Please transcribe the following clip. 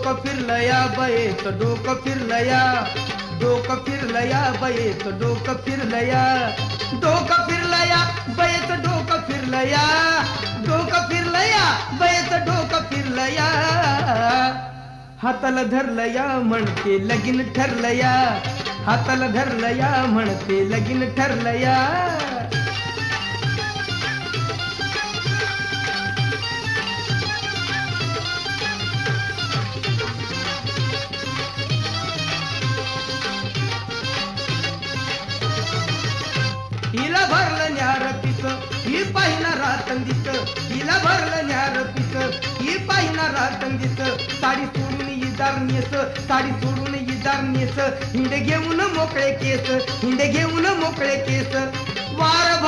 डोकं फिरलं या बयेचं डोकं फिरलं या, डोकं फिरलं या बयेचं डोकं फिरलं या, डोकं फिरलं या बयेचं डोकं फिरलं या, डोकं फिरलं या बयेचं डोकं फिरलं या, हाताला धरलं या म्हणते लगीन ठरलं या, हाताला धरलं या म्हणते लगीन ठरलं या. हिला भरलं न्यार पिस ही पाहिना रातंदीच, हिला भरलं न्यार पिस ही पाहिना रातंदीच, साडी सोडून इदार नेस, साडी सोडून इदार नेस, हिंडे घेऊन मोकळे केस, हिंडे घेऊन मोकळे केस, वार भर